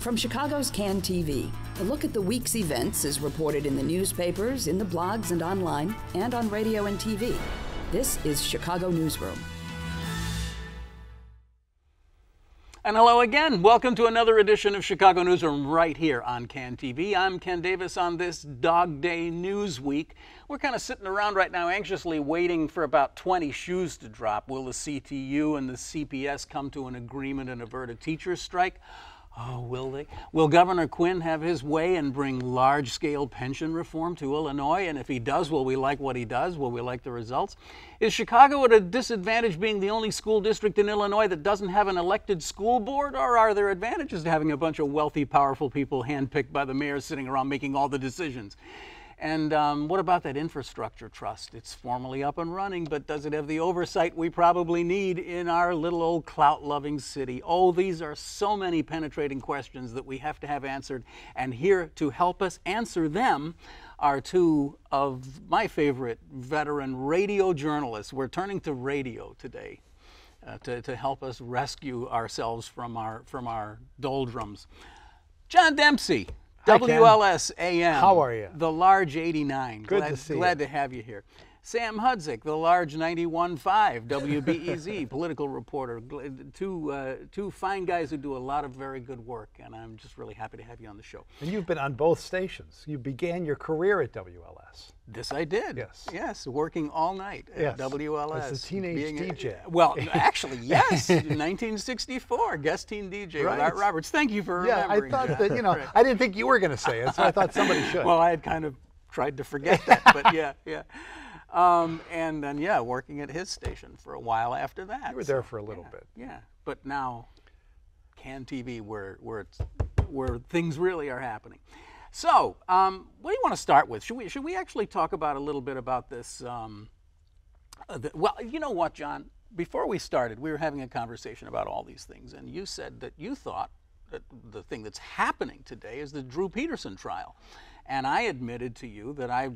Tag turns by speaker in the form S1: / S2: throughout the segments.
S1: From Chicago's Can TV, a look at the week's events is reported in the newspapers, in the blogs and online, and on radio and TV. This is Chicago Newsroom.
S2: And hello again. Welcome to another edition of Chicago Newsroom right here on Can TV. I'm Ken Davis on this Dog Day News Week. We're kind of sitting around right now anxiously waiting for about 20 shoes to drop. Will the CTU and the CPS come to an agreement and avert a teacher's strike? Oh, will they? Will Governor Quinn have his way and bring large-scale pension reform to Illinois? And if he does, will we like what he does? Will we like the results? Is Chicago at a disadvantage being the only school district in Illinois that doesn't have an elected school board? Or are there advantages to having a bunch of wealthy, powerful people handpicked by the mayor sitting around making all the decisions? And what about that infrastructure trust? It's formally up and running, but does it have the oversight we probably need in our little old clout-loving city? Oh, these are so many penetrating questions that we have to have answered. And here to help us answer them are two of my favorite veteran radio journalists. We're turning to radio today to help us rescue ourselves from our doldrums. John Dempsey.
S3: Hi,
S2: WLS-AM.
S3: How are you?
S2: The large 89.
S3: Good to see you.
S2: Glad to have you here. Sam Hudzik, the large 91.5, WBEZ, political reporter. Two fine guys who do a lot of very good work, and I'm just really happy to have you on the show.
S3: And you've been on both stations. You began your career at WLS.
S2: This I did.
S3: Yes.
S2: Yes, working all night at WLS.
S3: As a teenage DJ.
S2: Well, actually, yes, 1964, guest teen DJ with Art Roberts. Thank you for remembering.
S3: I thought that, right. I didn't think you were going to say it, so I thought somebody should.
S2: Well, I had kind of tried to forget that, but yeah. And then, working at his station for a while after that.
S3: You were there for a little bit.
S2: Yeah, but now, Can TV, where things really are happening. So, what do you want to start with? Should we actually talk about a little bit about this? Well, you know what, John? Before we started, we were having a conversation about all these things, and you said that you thought that the thing that's happening today is the Drew Peterson trial. And I admitted to you that I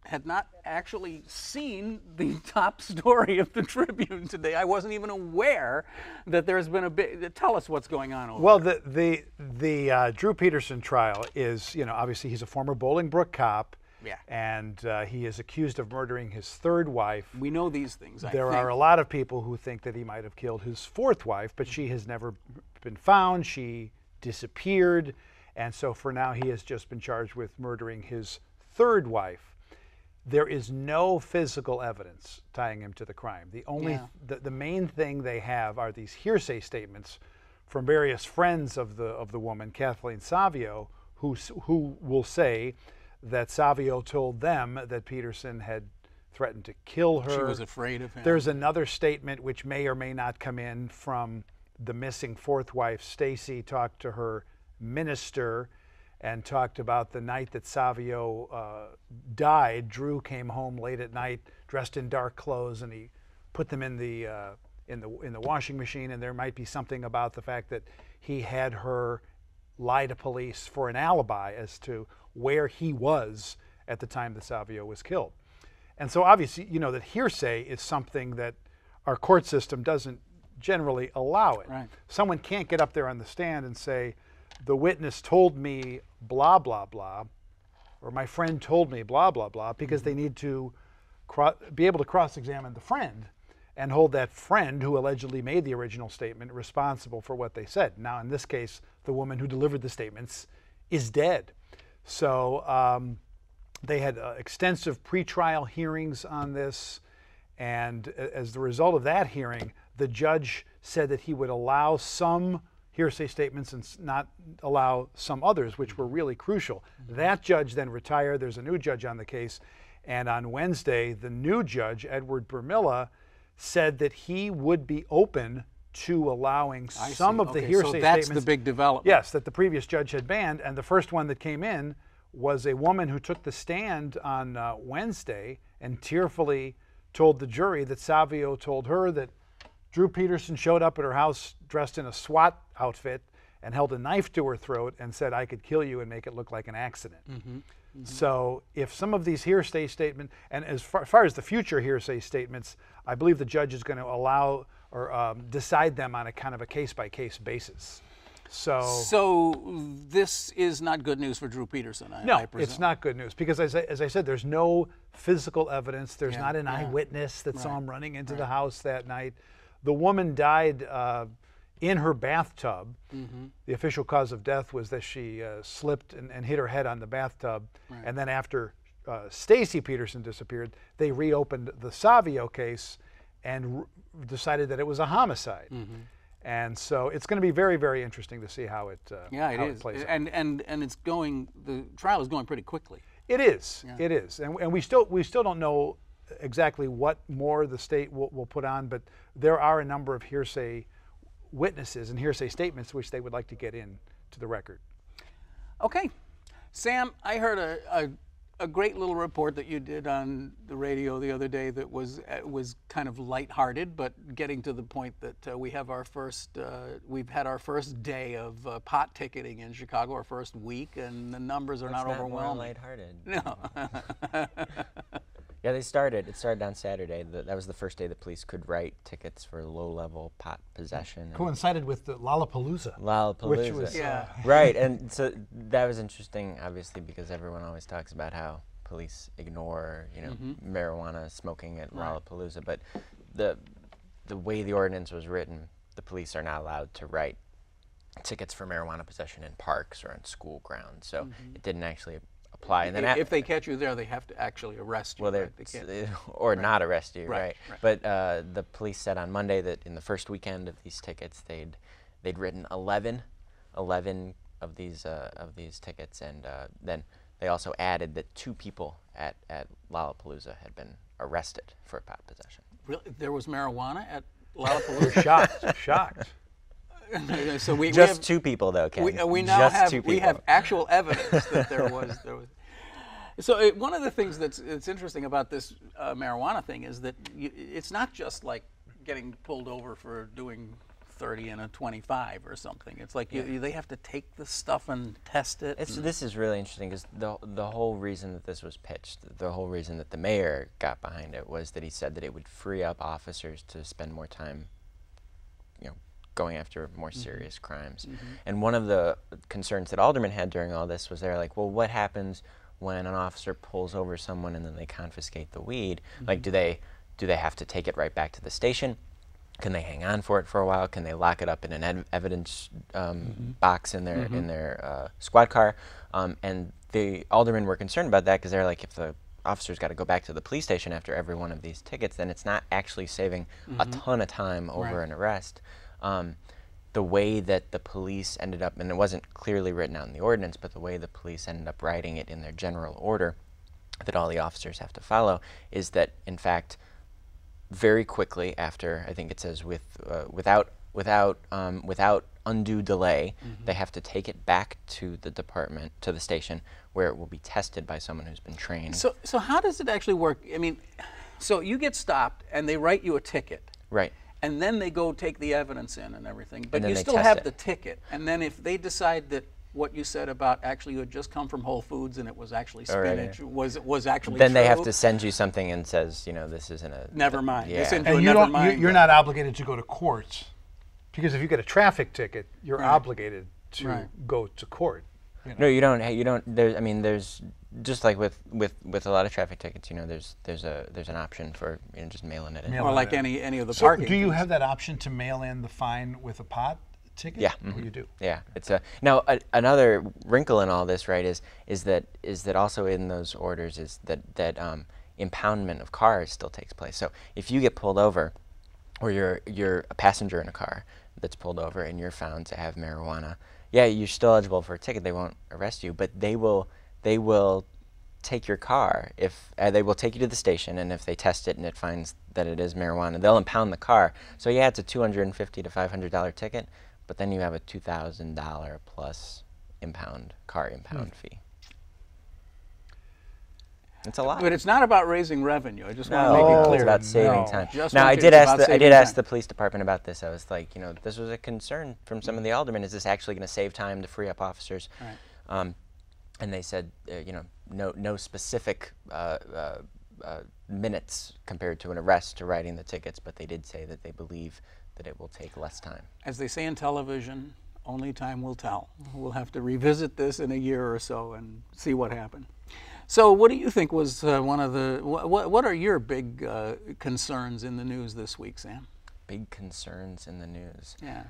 S2: had not actually seen the top story of the Tribune today. I wasn't even aware that there's been a big. Tell us what's going on over there.
S3: Well, the Drew Peterson trial is, obviously he's a former Bolingbrook cop.
S2: Yeah.
S3: And he is accused of murdering his third wife.
S2: We know these things.
S3: There are a lot of people who think that he might have killed his fourth wife, but she has never been found. She disappeared. And so for now, he has just been charged with murdering his third wife. There is no physical evidence tying him to the crime. The main thing they have are these hearsay statements from various friends of the woman, Kathleen Savio, who will say that Savio told them that Peterson had threatened to kill her.
S2: She was afraid of him.
S3: There's another statement which may or may not come in from the missing fourth wife. Stacy talked to her minister and talked about the night that Savio died. Drew came home late at night, dressed in dark clothes, and he put them in the washing machine. And there might be something about the fact that he had her lie to police for an alibi as to where he was at the time that Savio was killed. And so obviously, that hearsay is something that our court system doesn't generally allow it.
S2: Right.
S3: Someone can't get up there on the stand and say, the witness told me blah, blah, blah, or my friend told me blah, blah, blah, because they need to be able to cross-examine the friend and hold that friend who allegedly made the original statement responsible for what they said. Now, in this case, the woman who delivered the statements is dead. So they had extensive pretrial hearings on this, and as the result of that hearing, the judge said that he would allow some hearsay statements and not allow some others, which were really crucial. That judge then retired. There's a new judge on the case, and on Wednesday, the new judge, Edward Bermilla, said that he would be open to allowing some of the hearsay statements.
S2: So that's the big development.
S3: Yes, that the previous judge had banned, and the first one that came in was a woman who took the stand on Wednesday and tearfully told the jury that Savio told her that Drew Peterson showed up at her house dressed in a SWAT outfit and held a knife to her throat and said, "I could kill you and make it look like an accident." So if some of these hearsay statements, and as far as the future hearsay statements, I believe the judge is going to allow or decide them on a kind of a case-by-case basis.
S2: So this is not good news for Drew Peterson, I presume.
S3: It's not good news because, as I said, there's no physical evidence. There's not an eyewitness that saw him running into the house that night. The woman died in her bathtub. The official cause of death was that she slipped and hit her head on the bathtub. And then after Stacy Peterson disappeared, they reopened the Savio case and decided that it was a homicide. And so it's going to be very, very interesting to see how it plays out.
S2: And it's going. The trial is going pretty quickly.
S3: It is. It is. And we still don't know exactly what more the state will put on, but there are a number of hearsay witnesses and hearsay statements which they would like to get in to the record.
S2: Okay, Sam, I heard a great little report that you did on the radio the other day that was kind of lighthearted, but getting to the point that we've had our first day of pot ticketing in Chicago, our first week, and the numbers are not overwhelming.
S4: It's not
S2: lighthearted.
S4: No. Yeah, it started on Saturday. That was the first day the police could write tickets for low-level pot possession.
S3: Coincided with the Lollapalooza.
S4: Which was, right, and so that was interesting, obviously, because everyone always talks about how police ignore, marijuana smoking at Lollapalooza. But the way the ordinance was written, the police are not allowed to write tickets for marijuana possession in parks or on school grounds. So it didn't actually apply. And then
S2: if they catch you there, they have to actually arrest you.
S4: Well, or not arrest you, right? But the police said on Monday that in the first weekend of these tickets, they'd written 11 of these tickets, and then they also added that 2 people at Lollapalooza had been arrested for pot possession.
S2: Really, there was marijuana at Lollapalooza?
S3: Shocked.
S2: So we
S4: just
S2: have,
S4: 2 people, though, Ken.
S2: We now have actual evidence that there was. So one of the things that's interesting about this marijuana thing is that it's not just like getting pulled over for doing 30 and a 25 or something. It's like they have to take the stuff and test it.
S4: This is really interesting because the whole reason that this was pitched, the whole reason that the mayor got behind it was that he said that it would free up officers to spend more time going after more serious crimes. And one of the concerns that aldermen had during all this was they're like, well, what happens when an officer pulls over someone and then they confiscate the weed? Like, do they have to take it right back to the station? Can they hang on for it for a while? Can they lock it up in an evidence box in their squad car? And the aldermen were concerned about that because they're like, if the officer's got to go back to the police station after every one of these tickets, then it's not actually saving a ton of time over an arrest. The way that the police ended up, and it wasn't clearly written out in the ordinance, but the way the police ended up writing it in their general order that all the officers have to follow is that, in fact, very quickly after, I think it says without undue delay, they have to take it back to the department, to the station, where it will be tested by someone who's been trained.
S2: So how does it actually work? I mean, so you get stopped and they write you a ticket.
S4: Right.
S2: And then they go take the evidence in and everything. But you still have the ticket. And then if they decide that what you said about actually you had just come from Whole Foods and it was actually spinach was actually
S4: then
S2: true,
S4: they have to send you something and says, this isn't a...
S2: Never mind.
S4: Yeah.
S3: And you're not obligated to go to court, because if you get a traffic ticket, you're obligated to go to court.
S4: No, you don't. There's just like with a lot of traffic tickets, there's an option for just mailing it in.
S2: Or like any of the parking.
S3: Do you have that option to mail in the fine with a pot ticket?
S4: Yeah.
S3: Oh, you do.
S4: Yeah. It's now another wrinkle in all this, right? Is that also in those orders is that impoundment of cars still takes place. So if you get pulled over, or you're a passenger in a car that's pulled over and you're found to have marijuana, yeah, you're still eligible for a ticket. They won't arrest you, but they will take your car. If they will take you to the station, and if they test it and it finds that it is marijuana, they'll impound the car. So yeah, it's a $250 to $500 ticket, but then you have a $2,000 plus car impound fee. It's a lot.
S2: But it's not about raising revenue. I just want to
S4: No,
S2: make it clear.
S4: it's about saving time.
S2: Just
S4: Now, I
S2: want
S4: did
S2: you- it's about saving
S4: ask
S2: time.
S4: the police department about this. I was like, this was a concern from some of the aldermen. Is this actually going to save time to free up officers?
S2: Right.
S4: And they said, no specific minutes compared to an arrest to writing the tickets, but they did say that they believe that it will take less time.
S2: As they say in television, only time will tell. We'll have to revisit this in a year or so and see what happened. So what do you think was one of the, what are your big concerns in the news this week, Sam?
S4: Big concerns in the news.
S2: Yeah.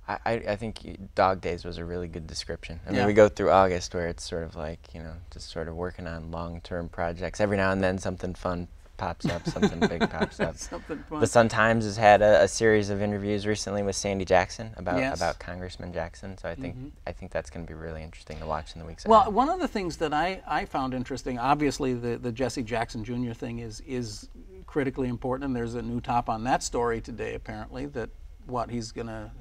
S4: I think Dog Days was a really good description. I mean, we go through August where it's sort of like, you know, just sort of working on long-term projects. Every now and then something fun pops up, something big pops up.
S2: Something fun.
S4: The Sun-Times has had a series of interviews recently with Sandi Jackson about Congressman Jackson. So I think that's going to be really interesting to watch in the weeks ahead.
S2: Well, one of the things that I found interesting, obviously the Jessie Jackson Jr. thing is critically important, and there's a new top on that story today apparently that he's gonna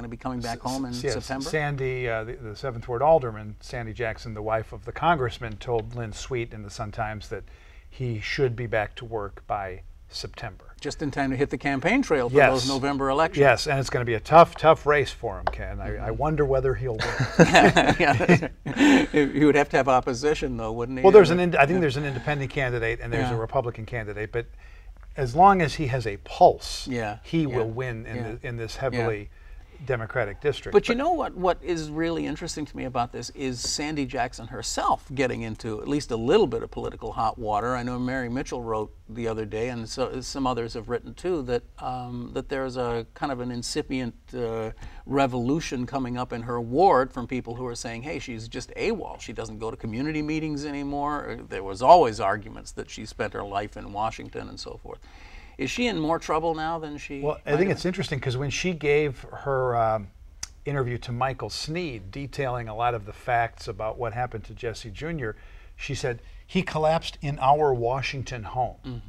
S2: be coming back home in September.
S3: Sandi, the 7th Ward Alderman, Sandi Jackson, the wife of the congressman, told Lynn Sweet in the Sun-Times that he should be back to work by September.
S2: Just in time to hit the campaign trail for those November elections. Yes,
S3: and it's going to be a tough race for him, Ken. I wonder whether he'll win.
S2: He would have to have opposition, though, wouldn't he?
S3: Well, I think there's an independent candidate and there's a Republican candidate, but as long as he has a pulse, he will win in this heavily Democratic district.
S2: But you know what is really interesting to me about this is Sandi Jackson herself getting into at least a little bit of political hot water. I know Mary Mitchell wrote the other day, and so some others have written too, that that there's a kind of an incipient revolution coming up in her ward from people who are saying, hey, she's just AWOL. She doesn't go to community meetings anymore. There was always arguments that she spent her life in Washington and so forth. Is she in more trouble now than she?
S3: Well, I think it's interesting because when she gave her interview to Michael Sneed, detailing a lot of the facts about what happened to Jessie Jr., she said, he collapsed in our Washington home.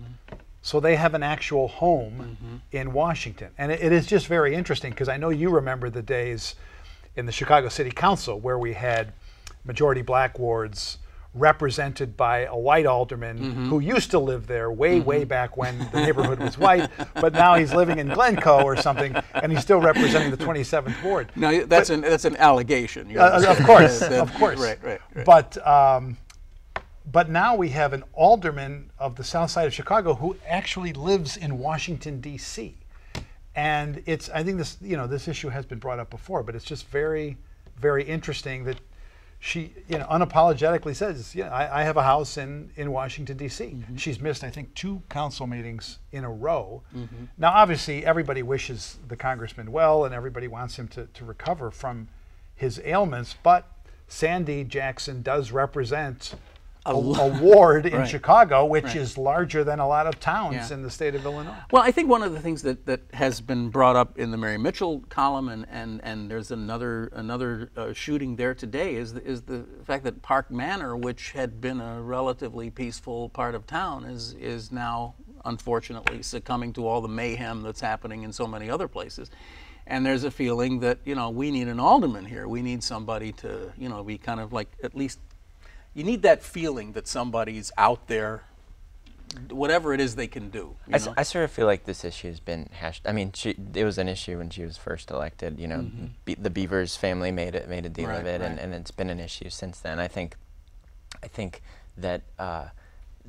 S3: So they have an actual home in Washington. And it is just very interesting because I know you remember the days in the Chicago City Council where we had majority black wards represented by a white alderman who used to live there way back when the neighborhood was white, but now he's living in Glencoe or something, and he's still representing the 27th Ward.
S2: No, that's an allegation.
S3: Of course, of course.
S2: Right.
S3: But now we have an alderman of the south side of Chicago who actually lives in Washington, D.C. And I think this issue has been brought up before, but it's just very, very interesting that she, unapologetically says, I have a house in Washington, D.C. She's missed, I think, 2 council meetings in a row. Now, obviously, everybody wishes the congressman well, and everybody wants him to recover from his ailments, but Sandi Jackson does represent a ward in Chicago, which is larger than a lot of towns in the state of Illinois. Well,
S2: I think one of the things that has been brought up in the Mary Mitchell column, and there's another shooting there today, is the fact that Park Manor, which had been a relatively peaceful part of town, is now unfortunately succumbing to all the mayhem that's happening in so many other places. And there's a feeling that we need an alderman here. We need somebody to be kind of like at least. You need that feeling that somebody's out there, whatever it is they can do.
S4: I sort of feel like this issue has been hashed. I mean, it was an issue when she was first elected. The Beavers family made a deal of it, and it's been an issue since then. I think that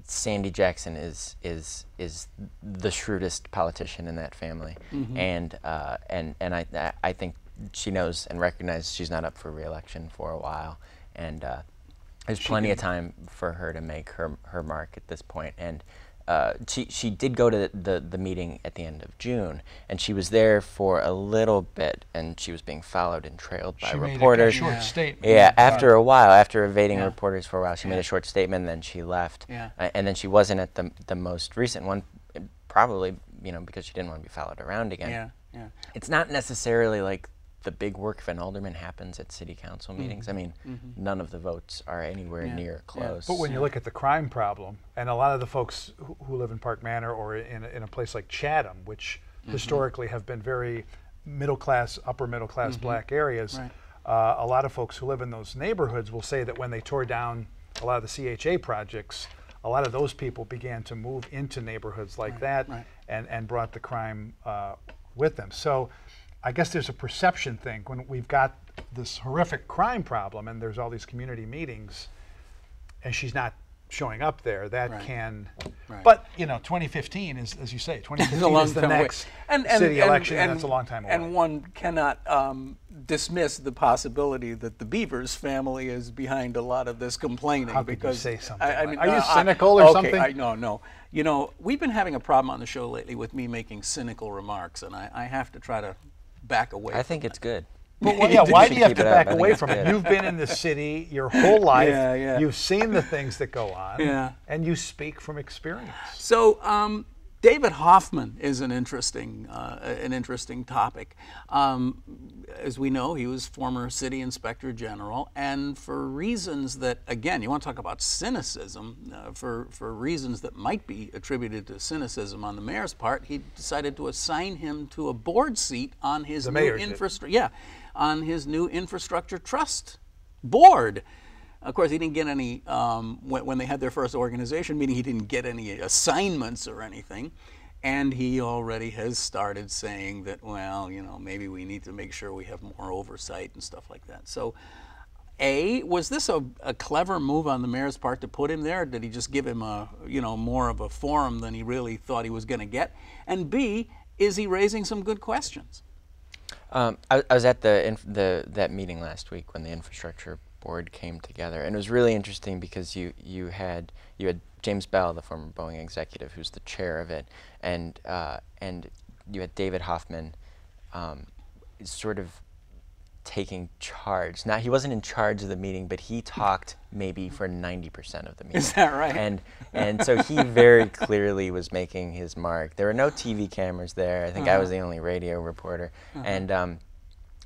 S4: Sandi Jackson is the shrewdest politician in that family, and I think she knows and recognizes she's not up for re-election for a while, and. There's plenty of time for her to make her mark at this point, and she did go to the meeting at the end of June, and she was there for a little bit, and she was being followed and trailed by reporters.
S3: She made a short statement.
S4: Yeah, after a while, after evading reporters for a while, she made a short statement, and then she left, and then she wasn't at the most recent one, probably because she didn't want to be followed around again. It's not necessarily like the big work of an alderman happens at city council meetings. I mean, none of the votes are anywhere near close.
S3: But when you look at the crime problem, and a lot of the folks who live in Park Manor or in a place like Chatham, which historically have been very middle class, upper middle class black areas, a lot of folks who live in those neighborhoods will say that when they tore down a lot of the CHA projects, a lot of those people began to move into neighborhoods like that and brought the crime with them. So I guess there's a perception thing when we've got this horrific crime problem and there's all these community meetings and she's not showing up there, that
S2: Right.
S3: can.
S2: Right.
S3: But 2015 is, as you say, 2015 is the next city election, and that's a long time away.
S2: And one cannot dismiss the possibility that the Beavers family is behind a lot of this complaining.
S3: How could
S2: because
S3: you say something?
S2: I mean,
S3: are you cynical or something?
S2: No. We've been having a problem on the show lately with me making cynical remarks, and I have to try to back away.
S4: I think it's good.
S3: But why do you have to back
S4: I think
S3: away
S4: it's
S3: from it?
S4: good.
S3: You've been in the city your whole life.
S2: Yeah.
S3: You've seen the things that go on,
S2: Yeah.
S3: and you speak from experience.
S2: So David Hoffman is an interesting topic. As we know, he was former city inspector general, and for reasons that, again, you want to talk about cynicism, for reasons that might be attributed to cynicism on the mayor's part, he decided to assign him to a board seat on his new infrastructure. Yeah, on his new infrastructure trust board. Of course, he didn't get any, when they had their first organization meeting, he didn't get any assignments or anything. And he already has started saying that, well, maybe we need to make sure we have more oversight and stuff like that. So, was this a clever move on the mayor's part to put him there? Or did he just give him more of a forum than he really thought he was going to get? And B, is he raising some good questions?
S4: I was at that meeting last week when the infrastructure board came together, and it was really interesting because you had James Bell, the former Boeing executive, who's the chair of it, and you had David Hoffman, sort of taking charge. Now, he wasn't in charge of the meeting, but he talked maybe for 90% of the meeting.
S2: Is that right?
S4: And so he very clearly was making his mark. There were no TV cameras there. I think I was the only radio reporter, and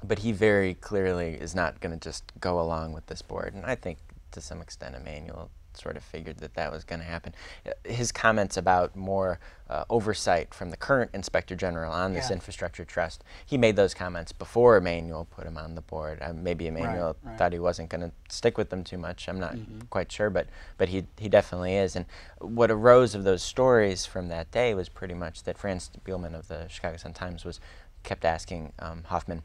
S4: but he very clearly is not going to just go along with this board. And I think to some extent Emmanuel sort of figured that was going to happen. His comments about more oversight from the current Inspector General on this infrastructure trust, he made those comments before Emmanuel put him on the board. Maybe Emmanuel thought he wasn't going to stick with them too much. I'm not quite sure, but he definitely is. And what arose of those stories from that day was pretty much that Franz Spielman of the Chicago Sun-Times kept asking Hoffman,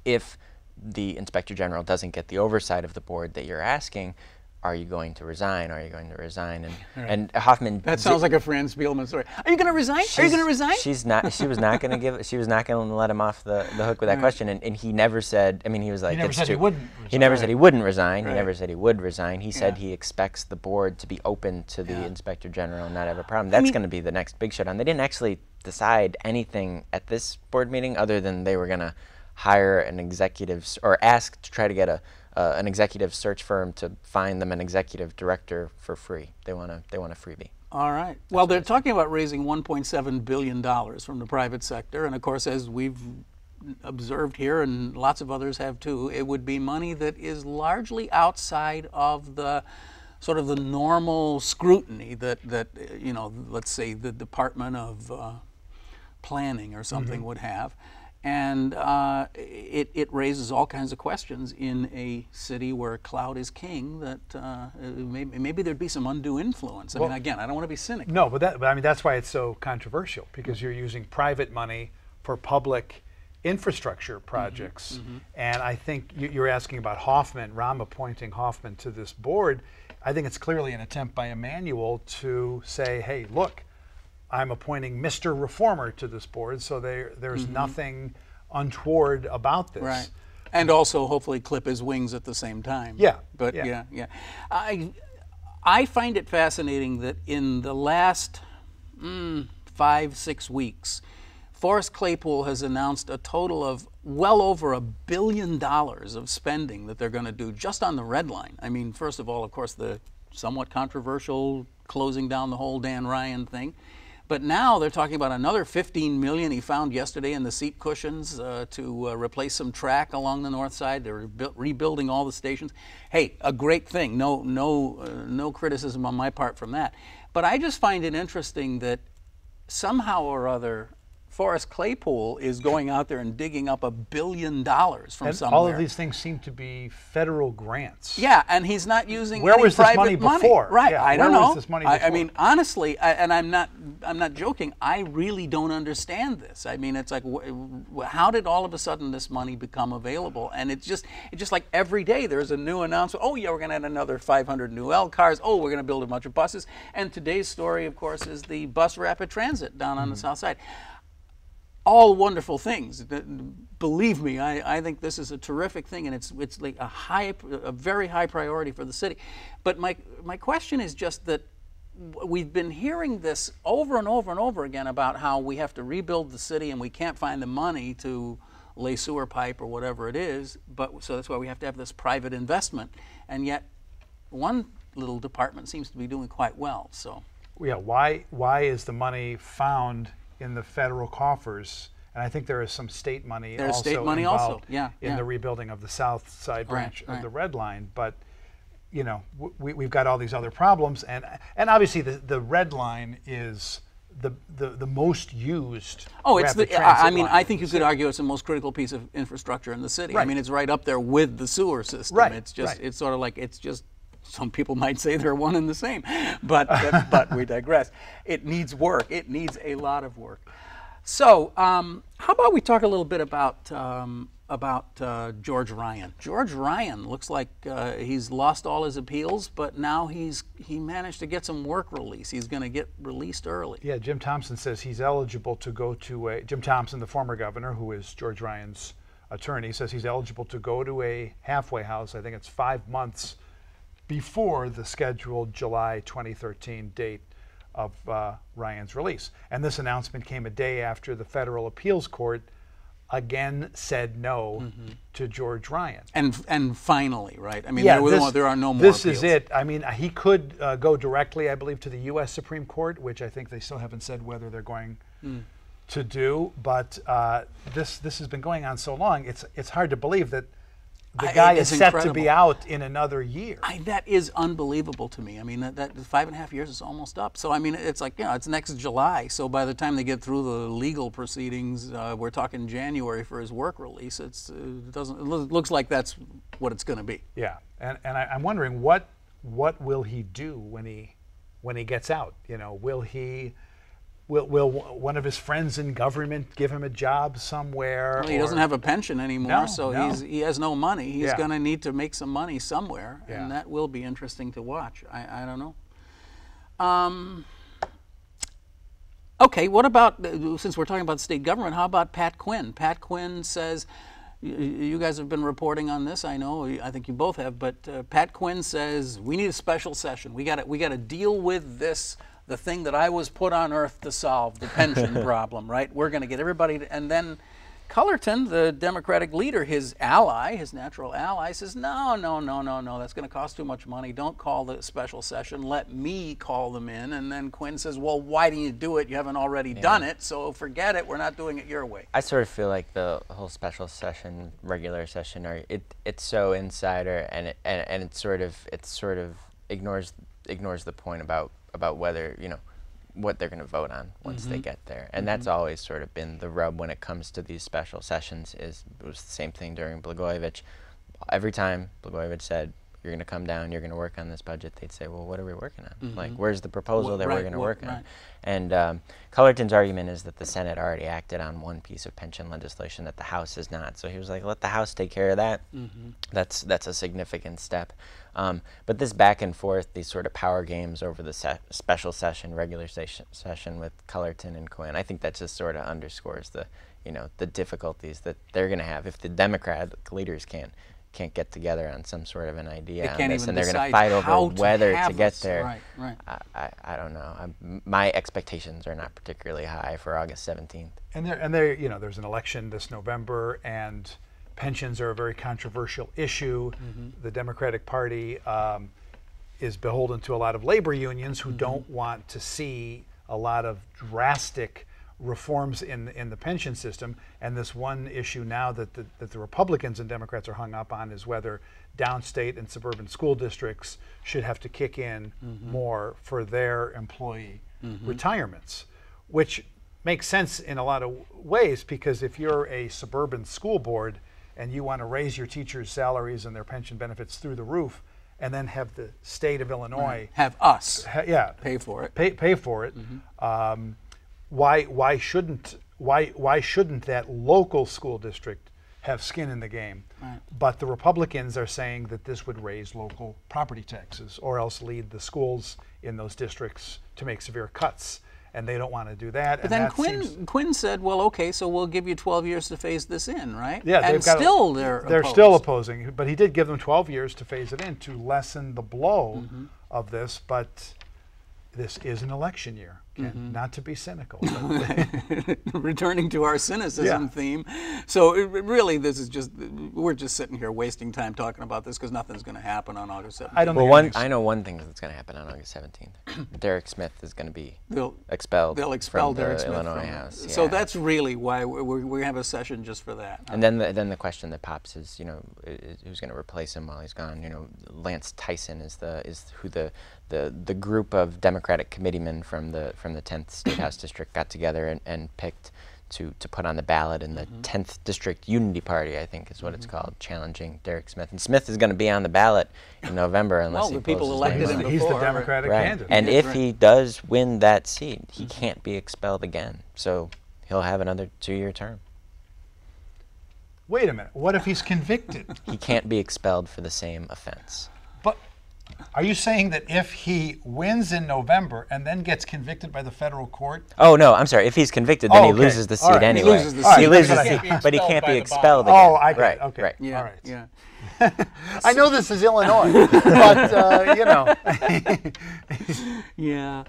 S4: if the Inspector General doesn't get the oversight of the board that you're asking, are you going to resign? Are you going to resign? And Hoffman.
S2: That sounds like a Franz Spielman story. Are you going to resign? Are you going to resign?
S4: She's not. She was not going to give. She was not going to let him off the hook with that question. And he never said. I mean, he was like.
S3: He never said he wouldn't resign.
S4: He never said he wouldn't resign. He never said he would resign. He said he expects the board to be open to the Inspector General and not have a problem. That's going to be the next big showdown. They didn't actually decide anything at this board meeting other than they were going to hire an executive or ask to try to get an executive search firm to find them an executive director for free. They want a freebie.
S2: All right. Well, they're talking about raising $1.7 billion from the private sector, and of course, as we've observed here, and lots of others have too, it would be money that is largely outside of the sort of the normal scrutiny that let's say the Department of Planning or something would have. And it raises all kinds of questions in a city where cloud is king, that maybe there'd be some undue influence. I mean, again, I don't want to be cynical.
S3: No, but I mean, that's why it's so controversial, because you're using private money for public infrastructure projects. And I think you're asking about Hoffman, Rahm appointing Hoffman to this board. I think it's clearly an attempt by Emmanuel to say, hey, look, I'm appointing Mr. Reformer to this board, so there's nothing untoward about this.
S2: Right. And also hopefully clip his wings at the same time.
S3: Yeah.
S2: But yeah. I find it fascinating that in the last 5-6 weeks, Forrest Claypool has announced a total of well over $1 billion of spending that they're going to do just on the Red Line. I mean, first of all, of course, the somewhat controversial closing down the whole Dan Ryan thing. But now they're talking about another $15 million he found yesterday in the seat cushions to replace some track along the north side. They're rebuilding all the stations. Hey, a great thing. No criticism on my part from that. But I just find it interesting that somehow or other Forrest Claypool is going out there and digging up $1 billion from
S3: and
S2: somewhere.
S3: all of these things seem to be federal grants.
S2: Yeah, and he's not using
S3: Where
S2: any
S3: was this
S2: private
S3: money before?
S2: Right,
S3: Yeah,
S2: I don't
S3: where
S2: know.
S3: was this money
S2: I
S3: before?
S2: mean, honestly, and I'm not joking. I really don't understand this. I mean, it's like, how did all of a sudden this money become available? And it's just like every day there's a new announcement. Oh yeah, we're going to add another 500 new L cars. Oh, we're going to build a bunch of buses. And today's story, of course, is the bus rapid transit down on the south side. All wonderful things. Believe me, I think this is a terrific thing, and it's like a very high priority for the city. But my question is just that we've been hearing this over and over and over again about how we have to rebuild the city and we can't find the money to lay sewer pipe or whatever it is. So that's why we have to have this private investment, and yet one little department seems to be doing quite well. So
S3: yeah, why is the money found in the federal coffers? And I think there is some state money involved in the rebuilding of the South Side branch of the Red Line. But you know, we've got all these other problems, and obviously the Red Line is the most used. Oh,
S2: it's I mean, I think you could argue it's the most critical piece of infrastructure in the city. Right. I mean, it's right up there with the sewer system.
S3: Right.
S2: It's just it's sort of like some people might say they're one and the same, but we digress. It needs work. It needs a lot of work. So how about we talk a little bit about George Ryan. George Ryan looks like he's lost all his appeals, but now he managed to get some work release. He's going to get released early.
S3: Yeah, Jim Thompson says he's eligible to go to Jim Thompson, the former governor, who is George Ryan's attorney, says he's eligible to go to a halfway house. I think it's 5 months before the scheduled July 2013 date of Ryan's release. And this announcement came a day after the federal appeals court again said no to George Ryan.
S2: And finally, right? I mean,
S3: yeah,
S2: there are no more
S3: This
S2: appeals.
S3: is it. I mean, he could go directly, I believe, to the U.S. Supreme Court, which I think they still haven't said whether they're going to do. But this has been going on so long, it's hard to believe that the guy is set to be out in another year.
S2: That is unbelievable to me. I mean, that 5.5 years is almost up. So, I mean, it's like, it's next July. So by the time they get through the legal proceedings, we're talking January for his work release. It looks like that's what it's going to be.
S3: Yeah, and I'm wondering what will he do when he gets out? You know, will one of his friends in government give him a job somewhere?
S2: Well, he doesn't have a pension anymore, he has no money. He's going to need to make some money somewhere, and that will be interesting to watch. I don't know. Okay, what about, since we're talking about state government, how about Pat Quinn? Pat Quinn says, you guys have been reporting on this, I know, I think you both have, but Pat Quinn says, we need a special session. We got to deal with this, the thing that I was put on earth to solve, the pension problem, right? We're going to get everybody to, and then Cullerton, the Democratic leader, his ally, his natural ally, says, no, that's going to cost too much money. Don't call the special session. Let me call them in. And then Quinn says, well, why didn't you do it? You haven't already done it, so forget it. We're not doing it your way.
S4: I sort of feel like the whole special session, regular session, it's so insider, and it sort of ignores the point about whether, what they're going to vote on once they get there. And that's always sort of been the rub when it comes to these special sessions. It was the same thing during Blagojevich. Every time Blagojevich said, you're going to come down, you're going to work on this budget, they'd say, well, what are we working on? Like, where's the proposal that we're going to work on? And Cullerton's argument is that the Senate already acted on one piece of pension legislation that the House has not. So he was like, let the House take care of that. That's a significant step. But this back and forth, these sort of power games over the special session, regular session with Cullerton and Quinn, I think that just sort of underscores the difficulties that they're going to have if the Democratic leaders can't get together on some sort of an idea on this, and they're going to fight over whether to get there.
S2: Right.
S4: I don't know. My expectations are not particularly high for August 17th.
S3: And there's an election this November, and pensions are a very controversial issue. The Democratic Party is beholden to a lot of labor unions who don't want to see a lot of drastic reforms in the pension system. And this one issue now that the Republicans and Democrats are hung up on is whether downstate and suburban school districts should have to kick in more for their employee retirements, which makes sense in a lot of ways, because if you're a suburban school board and you want to raise your teachers' salaries and their pension benefits through the roof, and then have the state of Illinois
S2: have us
S3: pay
S2: for it.
S3: Pay for it. Why shouldn't that local school district have skin in the game?
S2: Right.
S3: But the Republicans are saying that this would raise local property taxes, or else lead the schools in those districts to make severe cuts. And they don't want to do that.
S2: But then Quinn said, well, okay, so we'll give you 12 years to phase this in, right?
S3: Yeah,
S2: and still they're opposed.
S3: Still opposing. But he did give them 12 years to phase it in to lessen the blow of this. But this is an election year. Not to be cynical.
S2: Returning to our cynicism theme. So really, this is just, we're just sitting here wasting time talking about this because nothing's going to happen on August 17th.
S4: I know one thing that's going to happen on August 17th. Derek Smith is going to be expelled.
S2: They'll expel
S4: from
S2: Derek
S4: the
S2: Smith
S4: Illinois
S2: from
S4: House. Yeah.
S2: So that's really why we have a session just for that.
S4: And then the question that pops is, who's going to replace him while he's gone? Lance Tyson is who the group of Democratic committeemen from the 10th State House District got together and picked to put on the ballot in the 10th District Unity Party, I think is what it's called, challenging Derek Smith. And Smith is going to be on the ballot in November unless
S2: the people elected him before.
S3: He's the Democratic candidate.
S4: And if he does win that seat, he can't be expelled again. So he'll have another 2-year term.
S3: Wait a minute. What if he's convicted?
S4: He can't be expelled for the same offense.
S3: But are you saying that if he wins in November and then gets convicted by the federal court?
S4: Oh, no, I'm sorry. If he's convicted, then he loses the seat anyway.
S2: He loses the seat.
S4: He loses the seat, but he can't be expelled again.
S3: Oh, I get it. Okay.
S4: Right.
S2: Yeah.
S3: All right.
S2: Yeah.
S3: I know this is Illinois, but,
S2: Yeah.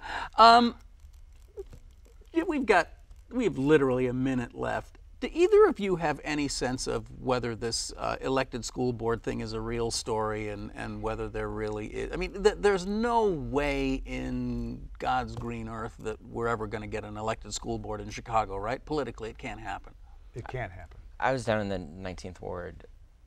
S2: We have literally a minute left. Do either of you have any sense of whether this elected school board thing is a real story and whether there really is? I mean, there's no way in God's green earth that we're ever going to get an elected school board in Chicago, right? Politically, it can't happen.
S3: It can't happen.
S4: I was down in the 19th Ward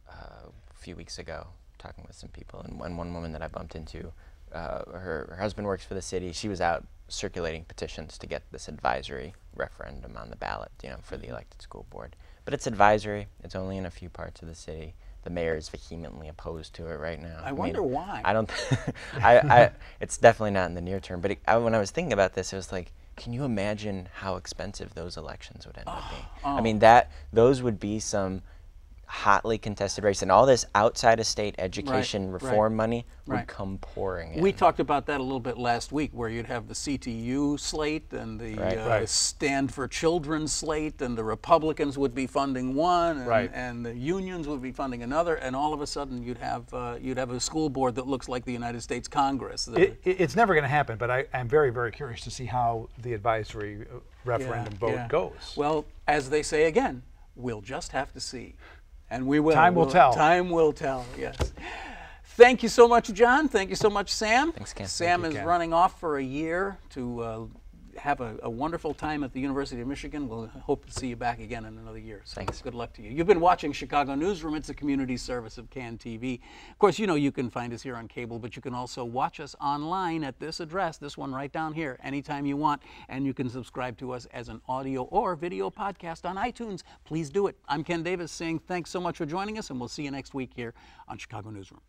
S4: a few weeks ago talking with some people, and one woman that I bumped into, her husband works for the city. She was out circulating petitions to get this advisory referendum on the ballot, for the elected school board. But it's advisory. It's only in a few parts of the city. The mayor is vehemently opposed to it right now.
S2: I wonder why.
S4: I don't. It's definitely not in the near term. But when I was thinking about this, it was like, can you imagine how expensive those elections would end up being? I mean, those would be some hotly contested race, and all this outside of state education reform money would come pouring in.
S2: We talked about that a little bit last week, where you'd have the CTU slate and the Stand for Children slate, and the Republicans would be funding one, and the unions would be funding another, and all of a sudden you'd have a school board that looks like the United States Congress.
S3: It's never going to happen, but I'm very, very curious to see how the advisory referendum vote goes.
S2: Well, as they say again, we'll just have to see. And we will.
S3: Time will tell.
S2: Time will tell, yes. Thank you so much, John. Thank you so much, Sam.
S4: Thanks, Ken.
S2: Sam is running off for a year to have a wonderful time at the University of Michigan. We'll hope to see you back again in another year. So
S4: thanks.
S2: Good luck to you. You've been watching Chicago Newsroom. It's a community service of CAN TV. Of course, you can find us here on cable, but you can also watch us online at this address, this one right down here, anytime you want. And you can subscribe to us as an audio or video podcast on iTunes. Please do it. I'm Ken Davis saying thanks so much for joining us, and we'll see you next week here on Chicago Newsroom.